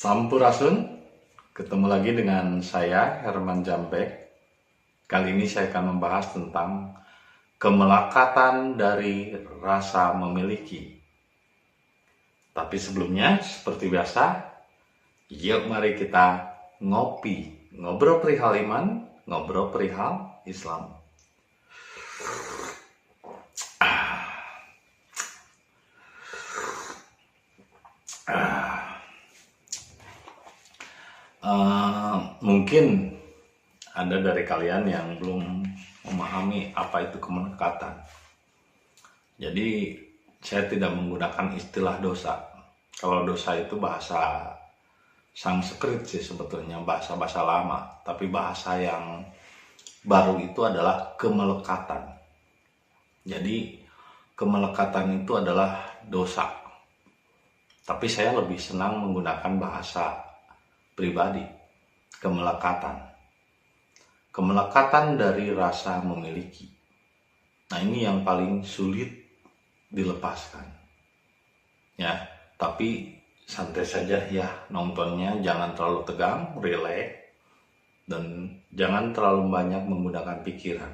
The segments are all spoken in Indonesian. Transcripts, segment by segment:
Sampurasun, ketemu lagi dengan saya Herman Jambek. Kali ini saya akan membahas tentang kemelekatan dari rasa memiliki. Tapi sebelumnya, seperti biasa, yuk mari kita ngopi, ngobrol perihal iman, ngobrol perihal Islam. Mungkin ada dari kalian yang belum memahami apa itu kemelekatan. Jadi saya tidak menggunakan istilah dosa. Kalau dosa itu bahasa Sanskrit sih sebetulnya, bahasa lama. Tapi bahasa yang baru itu adalah kemelekatan. Jadi kemelekatan itu adalah dosa. Tapi saya lebih senang menggunakan bahasa pribadi, kemelekatan. Kemelekatan dari rasa memiliki. Nah, ini yang paling sulit dilepaskan. Ya, tapi santai saja ya nontonnya, jangan terlalu tegang, relax, dan jangan terlalu banyak menggunakan pikiran.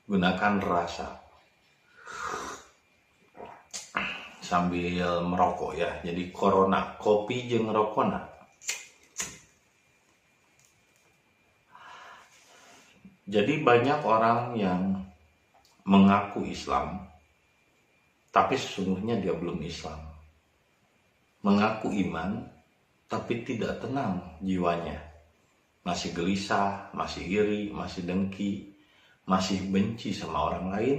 Gunakan rasa. Sambil merokok ya, jadi corona, kopi jeung rokona. Jadi banyak orang yang mengaku Islam, tapi sesungguhnya dia belum Islam. Mengaku iman, tapi tidak tenang jiwanya. Masih gelisah, masih iri, masih dengki, masih benci sama orang lain,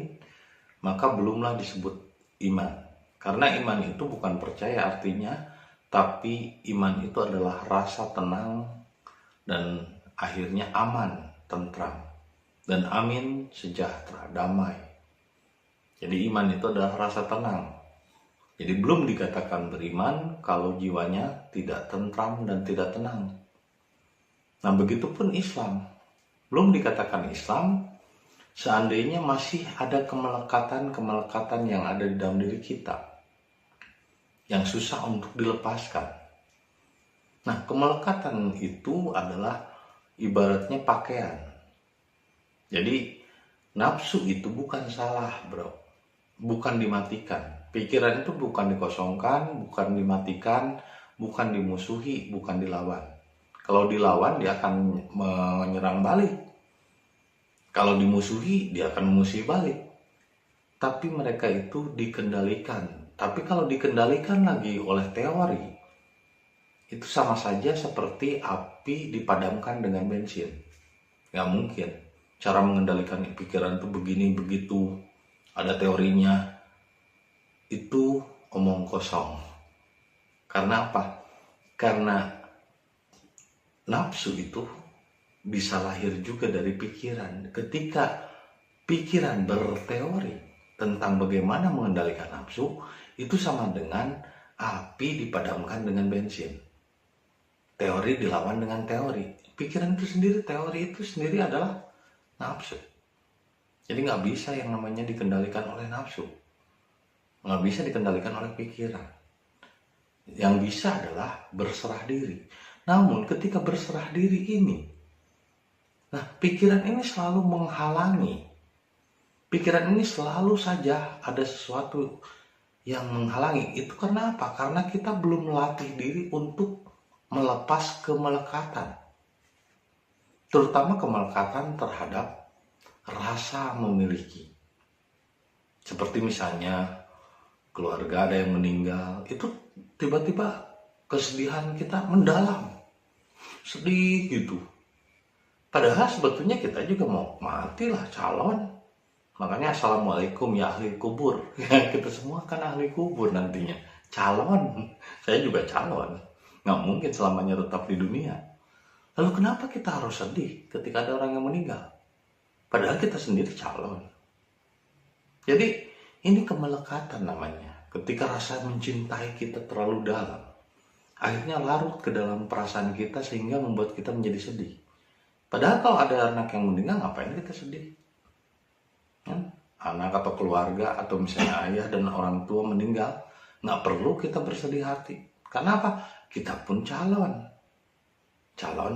maka belumlah disebut iman. Karena iman itu bukan percaya artinya, tapi iman itu adalah rasa tenang dan akhirnya aman, tentram. Dan amin, sejahtera, damai. Jadi iman itu adalah rasa tenang. Jadi belum dikatakan beriman kalau jiwanya tidak tentram dan tidak tenang. Nah, begitupun Islam. Belum dikatakan Islam seandainya masih ada kemelekatan-kemelekatan yang ada di dalam diri kita, yang susah untuk dilepaskan. Nah, kemelekatan itu adalah ibaratnya pakaian. Jadi nafsu itu bukan salah, bro. Bukan dimatikan. Pikiran itu bukan dikosongkan, bukan dimatikan, bukan dimusuhi, bukan dilawan. Kalau dilawan dia akan menyerang balik. Kalau dimusuhi dia akan memusuhi balik. Tapi mereka itu dikendalikan. Tapi kalau dikendalikan lagi oleh teori, itu sama saja seperti api dipadamkan dengan bensin. Nggak mungkin. Cara mengendalikan pikiran itu begini, begitu. Ada teorinya. Itu omong kosong. Karena apa? Karena nafsu itu bisa lahir juga dari pikiran. Ketika pikiran berteori tentang bagaimana mengendalikan nafsu, itu sama dengan api dipadamkan dengan bensin. Teori dilawan dengan teori. Pikiran itu sendiri, teori itu sendiri adalah nafsu. Jadi nggak bisa yang namanya dikendalikan oleh nafsu. Nggak bisa dikendalikan oleh pikiran. Yang bisa adalah berserah diri. Namun ketika berserah diri ini, nah pikiran ini selalu menghalangi. Pikiran ini selalu saja ada sesuatu yang menghalangi. Itu karena apa? Karena kita belum melatih diri untuk melepas kemelekatan. Terutama kemelekatan terhadap rasa memiliki. Seperti misalnya keluarga ada yang meninggal, itu tiba-tiba kesedihan kita mendalam. Sedih gitu. Padahal sebetulnya kita juga mau matilah, calon. Makanya assalamualaikum ya ahli kubur. Kita semua kan ahli kubur nantinya. Calon. Saya juga calon. Nggak mungkin selamanya tetap di dunia. Lalu kenapa kita harus sedih ketika ada orang yang meninggal? Padahal kita sendiri calon. Jadi ini kemelekatan namanya. Ketika rasa mencintai kita terlalu dalam, akhirnya larut ke dalam perasaan kita sehingga membuat kita menjadi sedih. Padahal kalau ada anak yang meninggal, ngapain kita sedih? Anak atau keluarga atau misalnya ayah dan orang tua meninggal, nggak perlu kita bersedih hati. Karena apa? kita pun calon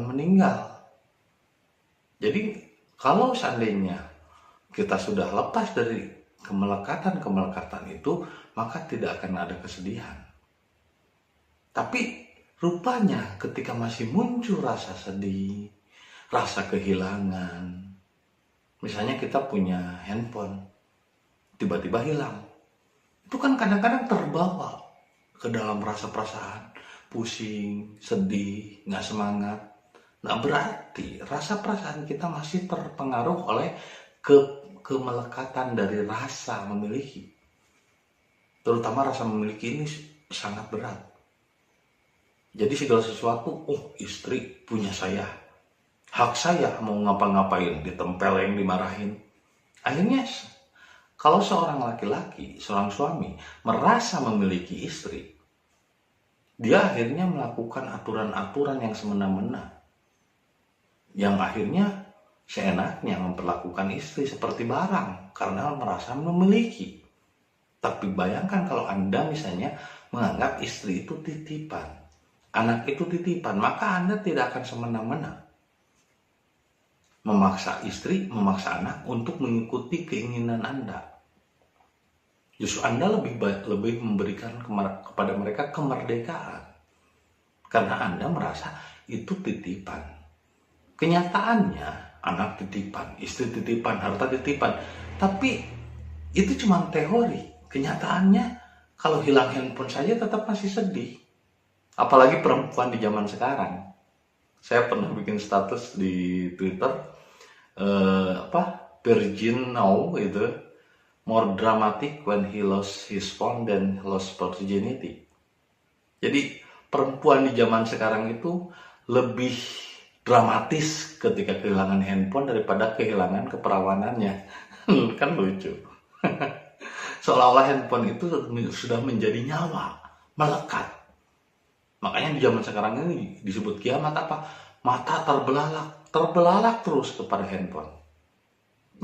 meninggal. Jadi kalau seandainya kita sudah lepas dari kemelekatan itu, maka tidak akan ada kesedihan. Tapi rupanya ketika masih muncul rasa sedih, rasa kehilangan, misalnya kita punya handphone, tiba-tiba hilang, itu kan kadang-kadang terbawa ke dalam rasa perasaan pusing, sedih, nggak semangat. Nah, berarti rasa perasaan kita masih terpengaruh oleh kemelekatan dari rasa memiliki. Terutama rasa memiliki ini sangat berat. Jadi segala sesuatu, istri punya saya, hak saya mau ngapa-ngapain, ditempeleng, dimarahin. Akhirnya kalau seorang laki-laki, seorang suami merasa memiliki istri, dia akhirnya melakukan aturan-aturan yang semena-mena, yang akhirnya seenaknya memperlakukan istri seperti barang karena merasa memiliki. Tapi bayangkan kalau Anda misalnya menganggap istri itu titipan, anak itu titipan, maka Anda tidak akan semena-mena memaksa istri, memaksa anak untuk mengikuti keinginan Anda. Justru Anda lebih memberikan kepada mereka kemerdekaan karena Anda merasa itu titipan. Kenyataannya anak titipan, istri titipan, harta titipan, tapi itu cuma teori. Kenyataannya kalau hilang handphone saja tetap masih sedih. Apalagi perempuan di zaman sekarang. Saya pernah bikin status di Twitter, Virgin now gitu, more dramatic when he lost his phone than lost virginity. Jadi perempuan di zaman sekarang itu lebih dramatis ketika kehilangan handphone daripada kehilangan keperawanannya. Kan lucu. Seolah-olah handphone itu sudah menjadi nyawa, melekat. Makanya di zaman sekarang ini disebut kiamat apa? Mata terbelalak terus kepada handphone.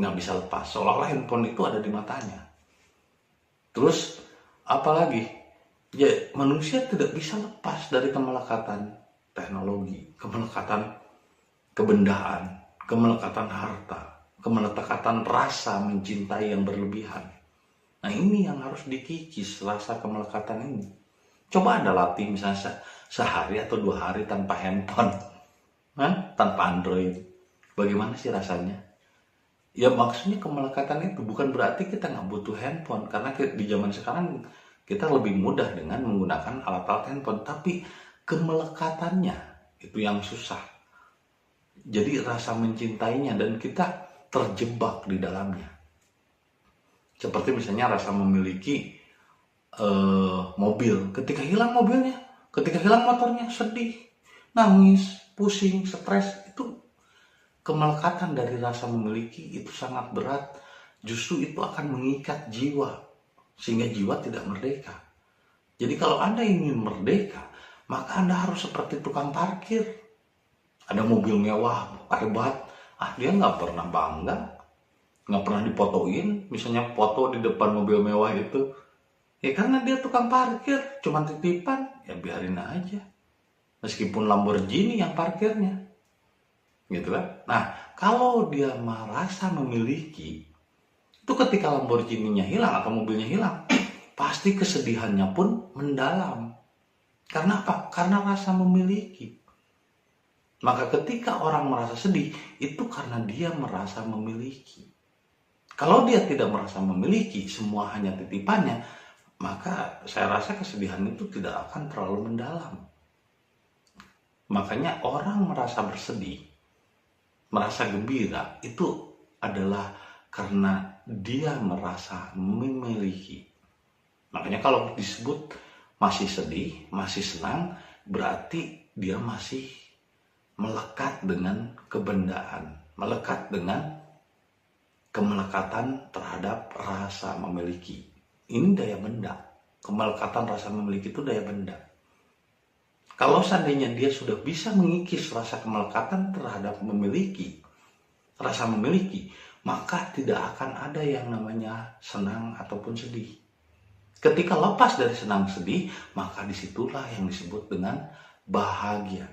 Nggak bisa lepas, seolah-olah handphone itu ada di matanya. Terus apalagi? Ya, manusia tidak bisa lepas dari kemelekatan teknologi, kemelekatan kebendaan, kemelekatan harta, kemelekatan rasa mencintai yang berlebihan. Nah, ini yang harus dikikis, rasa kemelekatan ini. Coba Anda latih misalnya sehari atau 2 hari tanpa handphone, tanpa Android. Bagaimana sih rasanya? Ya maksudnya kemelekatan itu bukan berarti kita nggak butuh handphone, karena di zaman sekarang kita lebih mudah dengan menggunakan alat-alat handphone, tapi kemelekatannya itu yang susah. Jadi rasa mencintainya dan kita terjebak di dalamnya. Seperti misalnya rasa memiliki mobil. Ketika hilang mobilnya, ketika hilang motornya, sedih, nangis, pusing, stres. Itu kemelekatan dari rasa memiliki itu sangat berat. Justru itu akan mengikat jiwa, sehingga jiwa tidak merdeka. Jadi kalau Anda ingin merdeka, maka Anda harus seperti tukang parkir. Ada mobil mewah, hebat, dia nggak pernah bangga, nggak pernah difotoin, misalnya foto di depan mobil mewah itu, ya karena dia tukang parkir, cuma titipan, ya biarin aja, meskipun Lamborghini yang parkirnya, gitu kan. Nah, kalau dia merasa memiliki, itu ketika Lamborghini-nya hilang atau mobilnya hilang, pasti kesedihannya pun mendalam. Karena apa? Karena rasa memiliki. Maka ketika orang merasa sedih, itu karena dia merasa memiliki. Kalau dia tidak merasa memiliki, semua hanya titipannya, maka saya rasa kesedihan itu tidak akan terlalu mendalam. Makanya orang merasa bersedih, merasa gembira, itu adalah karena dia merasa memiliki. Makanya kalau disebut masih sedih, masih senang, berarti dia masih melekat dengan kebendaan, melekat dengan kemelekatan terhadap rasa memiliki. Ini daya benda. Kemelekatan rasa memiliki itu daya benda. Kalau seandainya dia sudah bisa mengikis rasa kemelekatan terhadap memiliki, rasa memiliki, maka tidak akan ada yang namanya senang ataupun sedih. Ketika lepas dari senang sedih, maka disitulah yang disebut dengan bahagia.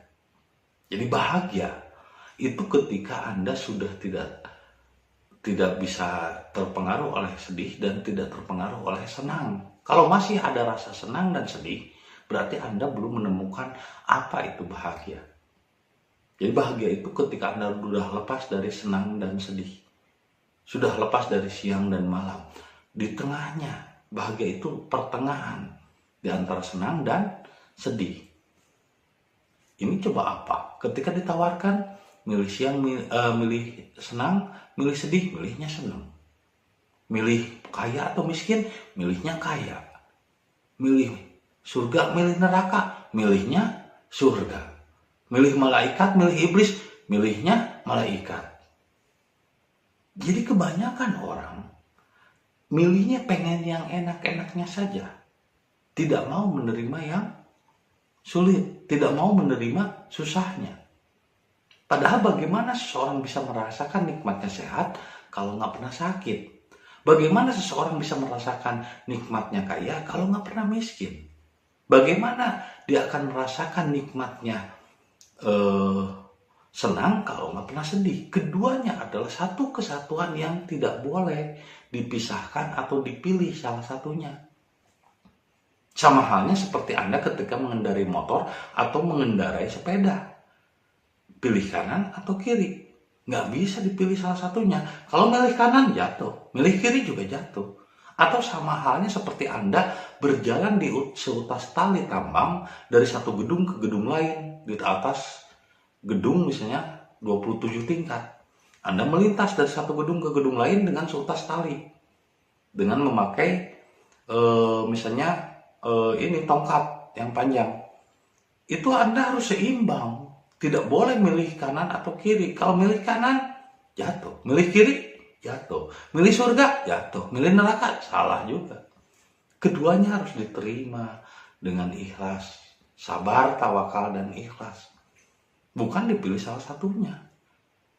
Jadi bahagia itu ketika Anda sudah tidak bisa terpengaruh oleh sedih dan tidak terpengaruh oleh senang. Kalau masih ada rasa senang dan sedih, berarti Anda belum menemukan apa itu bahagia. Jadi bahagia itu ketika Anda sudah lepas dari senang dan sedih. Sudah lepas dari siang dan malam. Di tengahnya, bahagia itu pertengahan di antara senang dan sedih. Ini coba apa? Ketika ditawarkan milih siang, milih senang, milih sedih, milihnya senang. Milih kaya atau miskin, milihnya kaya. Milih surga, milih neraka, milihnya surga. Milih malaikat, milih iblis, milihnya malaikat. Jadi kebanyakan orang milihnya pengen yang enak-enaknya saja. Tidak mau menerima yang sulit, tidak mau menerima susahnya. Padahal bagaimana seseorang bisa merasakan nikmatnya sehat kalau nggak pernah sakit? Bagaimana seseorang bisa merasakan nikmatnya kaya kalau nggak pernah miskin? Bagaimana dia akan merasakan nikmatnya senang kalau nggak pernah sedih? Keduanya adalah satu kesatuan yang tidak boleh dipisahkan atau dipilih salah satunya. Sama halnya seperti Anda ketika mengendarai motor atau mengendarai sepeda. Pilih kanan atau kiri. Nggak bisa dipilih salah satunya. Kalau milih kanan jatuh, milih kiri juga jatuh. Atau sama halnya seperti Anda berjalan di seutas tali tambang dari satu gedung ke gedung lain. Di atas gedung misalnya 27 tingkat. Anda melintas dari satu gedung ke gedung lain dengan seutas tali. Dengan memakai misalnya ini tongkat yang panjang. Itu Anda harus seimbang. Tidak boleh milih kanan atau kiri. Kalau milih kanan, jatuh. Milih kiri, jatuh. Milih surga, jatuh. Milih neraka, salah juga. Keduanya harus diterima dengan ikhlas. Sabar, tawakal, dan ikhlas. Bukan dipilih salah satunya.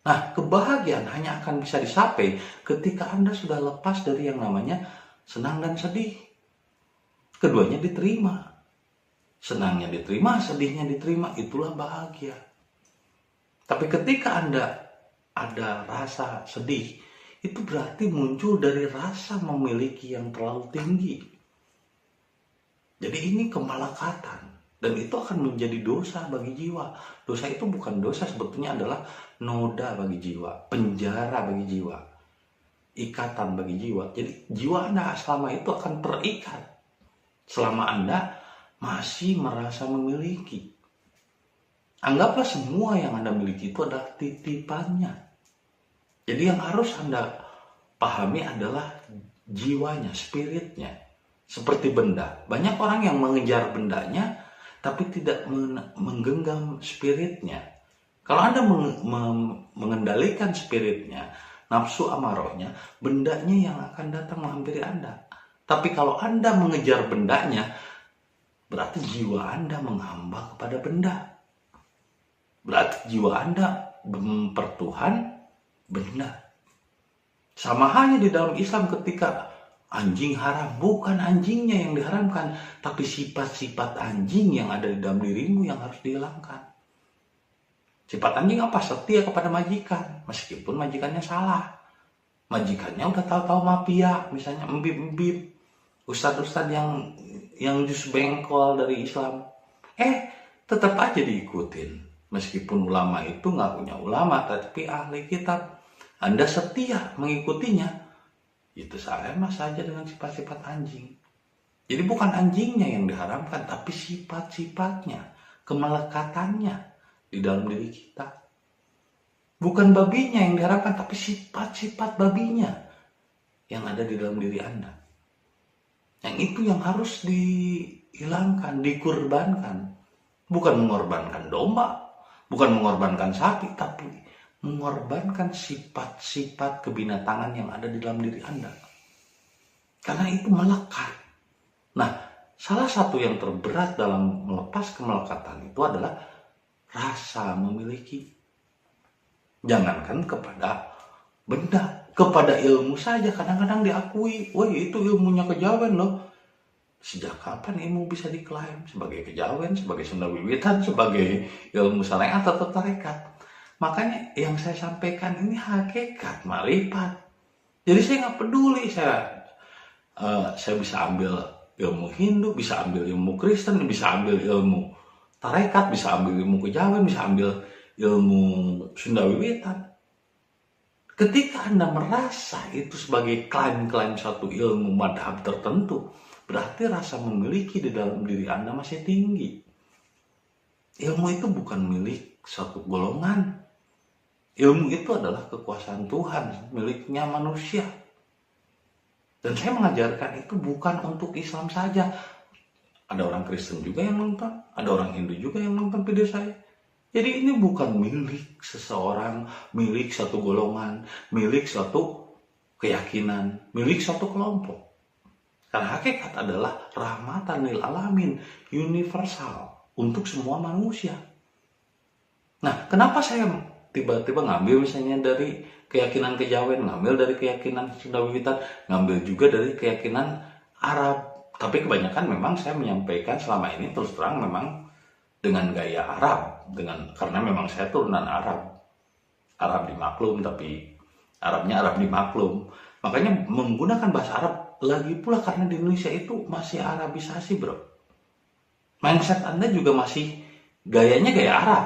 Nah, kebahagiaan hanya akan bisa dicapai ketika Anda sudah lepas dari yang namanya senang dan sedih. Keduanya diterima. Senangnya diterima, sedihnya diterima, itulah bahagia. Tapi ketika Anda ada rasa sedih, itu berarti muncul dari rasa memiliki yang terlalu tinggi. Jadi ini kemalakatan. Dan itu akan menjadi dosa bagi jiwa. Dosa itu bukan dosa, sebetulnya adalah noda bagi jiwa, penjara bagi jiwa, ikatan bagi jiwa. Jadi jiwa Anda selama itu akan terikat selama Anda masih merasa memiliki. Anggaplah semua yang Anda miliki itu adalah titipannya. Jadi yang harus Anda pahami adalah jiwanya, spiritnya. Seperti benda. Banyak orang yang mengejar bendanya tapi tidak menggenggam spiritnya. Kalau Anda mengendalikan spiritnya, nafsu amarohnya, bendanya yang akan datang menghampiri Anda. Tapi kalau Anda mengejar bendanya, berarti jiwa Anda menghamba kepada benda. Berarti jiwa Anda mempertuhan benda. Sama halnya di dalam Islam ketika anjing haram, bukan anjingnya yang diharamkan, tapi sifat-sifat anjing yang ada di dalam dirimu yang harus dihilangkan. Sifat anjing apa? Setia kepada majikan, meskipun majikannya salah. Majikannya udah tahu-tahu mafia, misalnya embib-embib, ustadz-ustadz yang jus bengkol dari Islam. Tetap aja diikutin. Meskipun ulama itu nggak punya ulama, tapi ahli kitab. Anda setia mengikutinya, itu sama saja dengan sifat-sifat anjing. Jadi bukan anjingnya yang diharamkan, tapi sifat-sifatnya, kemelekatannya di dalam diri kita. Bukan babinya yang diharamkan, tapi sifat-sifat babinya yang ada di dalam diri Anda. Yang itu yang harus dihilangkan, dikurbankan. Bukan mengorbankan domba, bukan mengorbankan sapi, tapi mengorbankan sifat-sifat kebinatangan yang ada di dalam diri Anda. Karena itu melekat. Nah, salah satu yang terberat dalam melepas kemelekatan itu adalah rasa memiliki. Jangankan kepada benda, kepada ilmu saja kadang-kadang diakui, wah itu ilmunya kejawen loh. Sejak kapan ilmu bisa diklaim sebagai kejawen, sebagai sunda wiwitan, sebagai ilmu syariat atau tarekat? Makanya yang saya sampaikan ini hakikat, marifat. Jadi saya nggak peduli, saya bisa ambil ilmu Hindu, bisa ambil ilmu Kristen, bisa ambil ilmu tarekat, bisa ambil ilmu kejawen, bisa ambil ilmu sunda wiwitan. Ketika Anda merasa itu sebagai klaim-klaim suatu ilmu madhab tertentu, berarti rasa memiliki di dalam diri Anda masih tinggi. Ilmu itu bukan milik suatu golongan. Ilmu itu adalah kekuasaan Tuhan, miliknya manusia. Dan saya mengajarkan itu bukan untuk Islam saja. Ada orang Kristen juga yang nonton, ada orang Hindu juga yang nonton video saya. Jadi ini bukan milik seseorang, milik satu golongan, milik suatu keyakinan, milik suatu kelompok. Karena hakikat adalah rahmatan lil alamin, universal untuk semua manusia. Nah, kenapa saya tiba-tiba ngambil misalnya dari keyakinan kejawen, ngambil dari keyakinan sunda wiwitan, ngambil juga dari keyakinan Arab. Tapi kebanyakan memang saya menyampaikan selama ini terus terang memang dengan gaya Arab, karena memang saya turunan Arab. Arab dimaklum, tapi Arabnya Arab dimaklum. Makanya menggunakan bahasa Arab, lagi pula karena di Indonesia itu masih Arabisasi, bro. Mindset Anda juga masih gayanya gaya Arab.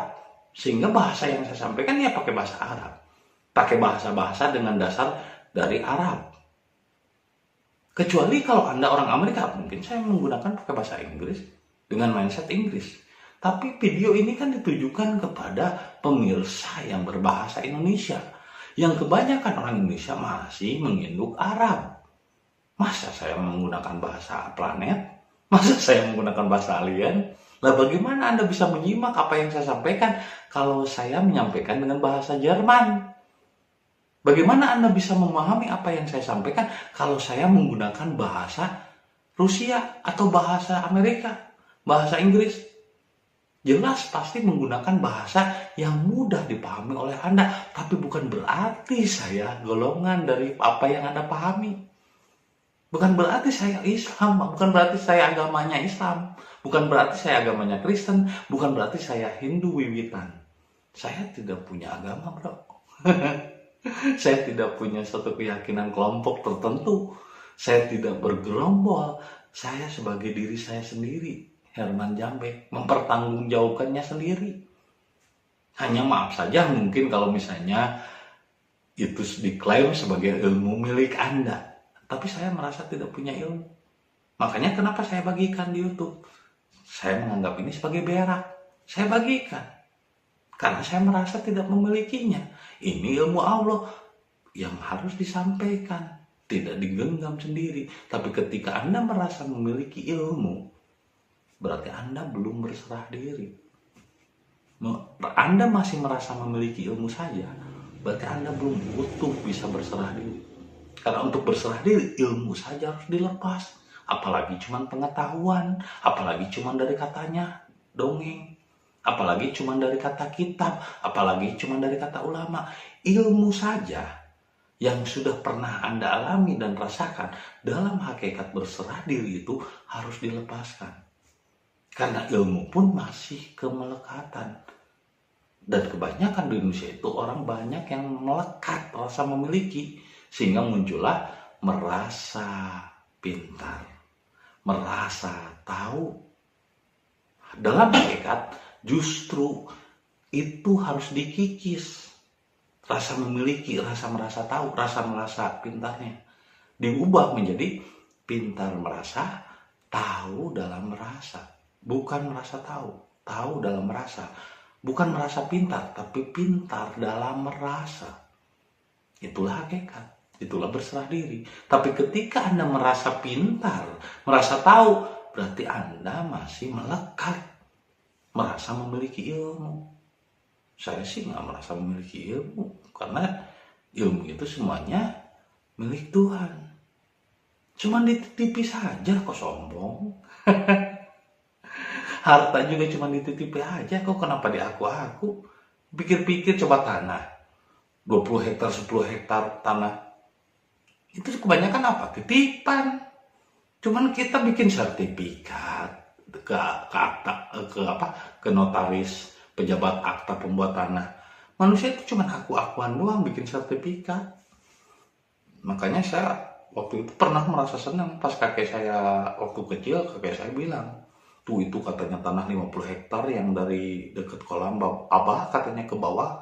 Sehingga bahasa yang saya sampaikan ya pakai bahasa Arab. Pakai bahasa-bahasa dengan dasar dari Arab. Kecuali kalau Anda orang Amerika, mungkin saya menggunakan pakai bahasa Inggris dengan mindset Inggris. Tapi video ini kan ditujukan kepada pemirsa yang berbahasa Indonesia. Yang kebanyakan orang Indonesia masih menginduk Arab. Masa saya menggunakan bahasa planet? Masa saya menggunakan bahasa alien? Lah bagaimana Anda bisa menyimak apa yang saya sampaikan kalau saya menyampaikan dengan bahasa Jerman? Bagaimana Anda bisa memahami apa yang saya sampaikan kalau saya menggunakan bahasa Rusia atau bahasa Amerika, bahasa Inggris? Jelas pasti menggunakan bahasa yang mudah dipahami oleh Anda, tapi bukan berarti saya golongan dari apa yang Anda pahami. Bukan berarti saya Islam, bukan berarti saya agamanya Islam, bukan berarti saya agamanya Kristen, bukan berarti saya Hindu wiwitan. Saya tidak punya agama, bro. Saya tidak punya satu keyakinan kelompok tertentu. Saya tidak bergerombol. Saya sebagai diri saya sendiri, Herman Jambek, mempertanggungjawabkannya sendiri. Hanya maaf saja mungkin kalau misalnya itu diklaim sebagai ilmu milik Anda. Tapi saya merasa tidak punya ilmu. Makanya kenapa saya bagikan di YouTube? Saya menganggap ini sebagai berak. Saya bagikan. Karena saya merasa tidak memilikinya. Ini ilmu Allah yang harus disampaikan. Tidak digenggam sendiri. Tapi ketika Anda merasa memiliki ilmu, berarti Anda belum berserah diri. Anda masih merasa memiliki ilmu saja, berarti Anda belum butuh bisa berserah diri. Karena untuk berserah diri, ilmu saja harus dilepas. Apalagi cuma pengetahuan, apalagi cuma dari katanya dongeng, apalagi cuma dari kata kitab, apalagi cuma dari kata ulama. Ilmu saja yang sudah pernah Anda alami dan rasakan dalam hakikat berserah diri itu harus dilepaskan. Karena ilmu pun masih kemelekatan. Dan kebanyakan di Indonesia itu orang banyak yang melekat rasa memiliki. Sehingga muncullah merasa pintar, merasa tahu. Dalam hakikat justru itu harus dikikis. Rasa memiliki, rasa merasa tahu, rasa merasa pintarnya. Diubah menjadi pintar merasa, tahu dalam merasa. Bukan merasa tahu, tahu dalam merasa. Bukan merasa pintar, tapi pintar dalam merasa. Itulah hakikat. Itulah berserah diri. Tapi ketika Anda merasa pintar, merasa tahu, berarti Anda masih melekat, merasa memiliki ilmu. Saya sih nggak merasa memiliki ilmu, karena ilmu itu semuanya milik Tuhan. Cuma dititipi saja kok sombong. Harta juga cuma dititipi aja kok, kenapa diaku-aku? Pikir-pikir coba tanah. 20 hektar, 10 hektar tanah. Itu kebanyakan apa? Titipan. Cuman kita bikin sertifikat ke notaris, pejabat akta pembuat tanah. Manusia itu cuma aku-akuan doang bikin sertifikat. Makanya saya waktu itu pernah merasa senang pas kakek saya waktu kecil, kakek saya bilang, tuh itu katanya tanah 50 hektar yang dari deket kolam Abah katanya ke bawah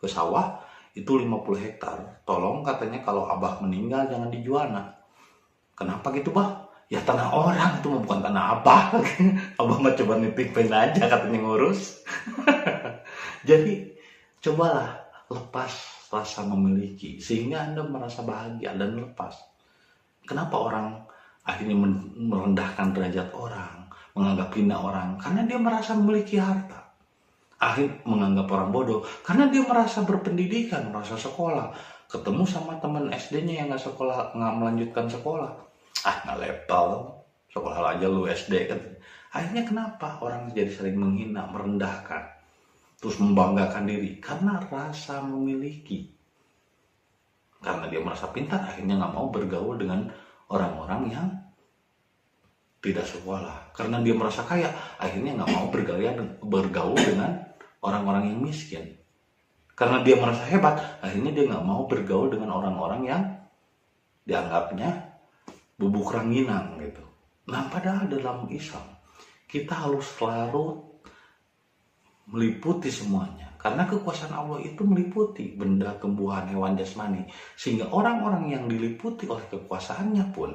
ke sawah itu 50 hektar. Tolong katanya kalau Abah meninggal jangan dijual. Nah, kenapa gitu, Bah? Ya tanah orang itu bukan tanah Abah. Abah mah coba nitipin aja katanya ngurus. Jadi cobalah lepas rasa memiliki sehingga Anda merasa bahagia dan lepas. Kenapa orang akhirnya merendahkan derajat orang, menganggap hina orang? Karena dia merasa memiliki harta. Akhirnya menganggap orang bodoh karena dia merasa berpendidikan, merasa sekolah. Ketemu sama teman SD-nya yang nggak melanjutkan sekolah. Nggak level, sekolah aja lu SD kan. Akhirnya kenapa orang jadi saling menghina, merendahkan, terus membanggakan diri? Karena rasa memiliki. Karena dia merasa pintar, akhirnya nggak mau bergaul dengan orang-orang yang tidak sekolah. Karena dia merasa kaya, akhirnya nggak mau bergaul dengan orang-orang yang miskin. Karena dia merasa hebat, akhirnya dia nggak mau bergaul dengan orang-orang yang dianggapnya bubuk ranginang gitu. Nah, padahal dalam Islam kita harus selalu meliputi semuanya. Karena kekuasaan Allah itu meliputi benda, tumbuhan, hewan, jasmani. Sehingga orang-orang yang diliputi oleh kekuasaannya pun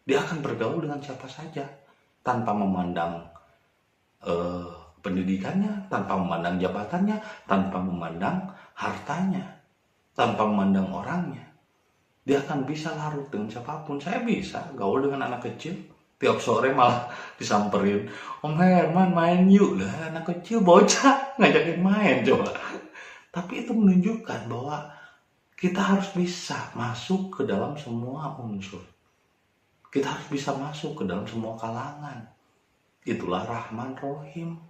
dia akan bergaul dengan siapa saja tanpa memandang pendidikannya, tanpa memandang jabatannya, tanpa memandang hartanya, tanpa memandang orangnya. Dia akan bisa larut dengan siapapun. Saya bisa gaul dengan anak kecil. Tiap sore malah disamperin, Om Herman main yuk. Lah anak kecil bocah ngajakin main coba. Tapi itu menunjukkan bahwa kita harus bisa masuk ke dalam semua unsur. Kita harus bisa masuk ke dalam semua kalangan. Itulah Rahman Rohim.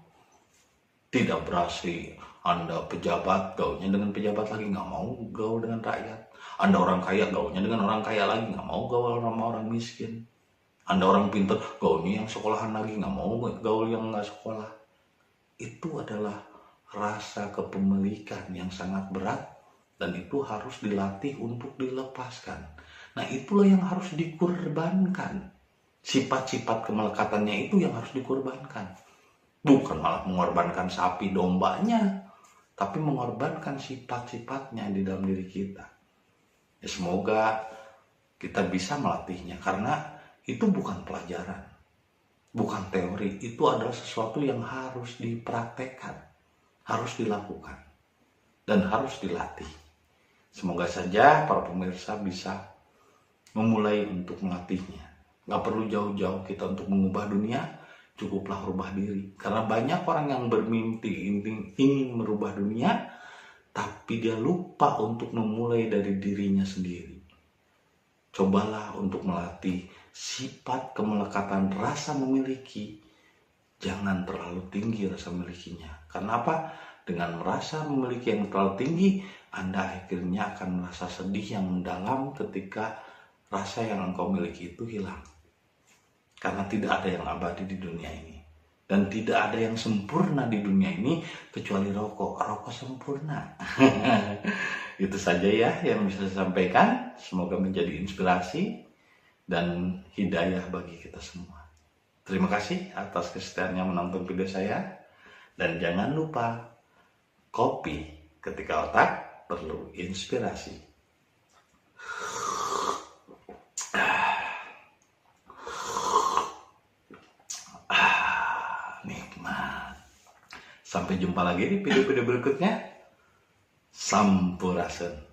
Tidak berhasil Anda pejabat, gaulnya dengan pejabat lagi, nggak mau gaul dengan rakyat. Anda orang kaya, gaulnya dengan orang kaya lagi, nggak mau gaul sama orang miskin. Anda orang pintar, gaulnya yang sekolahan lagi, nggak mau gaul yang nggak sekolah. Itu adalah rasa kepemilikan yang sangat berat dan itu harus dilatih untuk dilepaskan. Nah, itulah yang harus dikorbankan. Sifat-sifat kemelekatannya itu yang harus dikorbankan. Bukan malah mengorbankan sapi dombanya, tapi mengorbankan sifat-sifatnya di dalam diri kita. Ya, semoga kita bisa melatihnya, karena itu bukan pelajaran, bukan teori. Itu adalah sesuatu yang harus dipraktekkan, harus dilakukan, dan harus dilatih. Semoga saja para pemirsa bisa memulai untuk melatihnya. Gak perlu jauh-jauh kita untuk mengubah dunia, cukuplah rubah diri. Karena banyak orang yang bermimpi ingin merubah dunia, tapi dia lupa untuk memulai dari dirinya sendiri. Cobalah untuk melatih sifat kemelekatan rasa memiliki. Jangan terlalu tinggi rasa memilikinya. Karena apa? Dengan merasa memiliki yang terlalu tinggi, Anda akhirnya akan merasa sedih yang mendalam ketika rasa yang engkau miliki itu hilang. Karena tidak ada yang abadi di dunia ini. Dan tidak ada yang sempurna di dunia ini kecuali rokok. Rokok sempurna. Itu saja ya yang bisa saya sampaikan. Semoga menjadi inspirasi dan hidayah bagi kita semua. Terima kasih atas kesetiaannya menonton video saya. Dan jangan lupa, kopi ketika otak perlu inspirasi. Nikmat. Sampai jumpa lagi di video-video berikutnya. Sampurasun.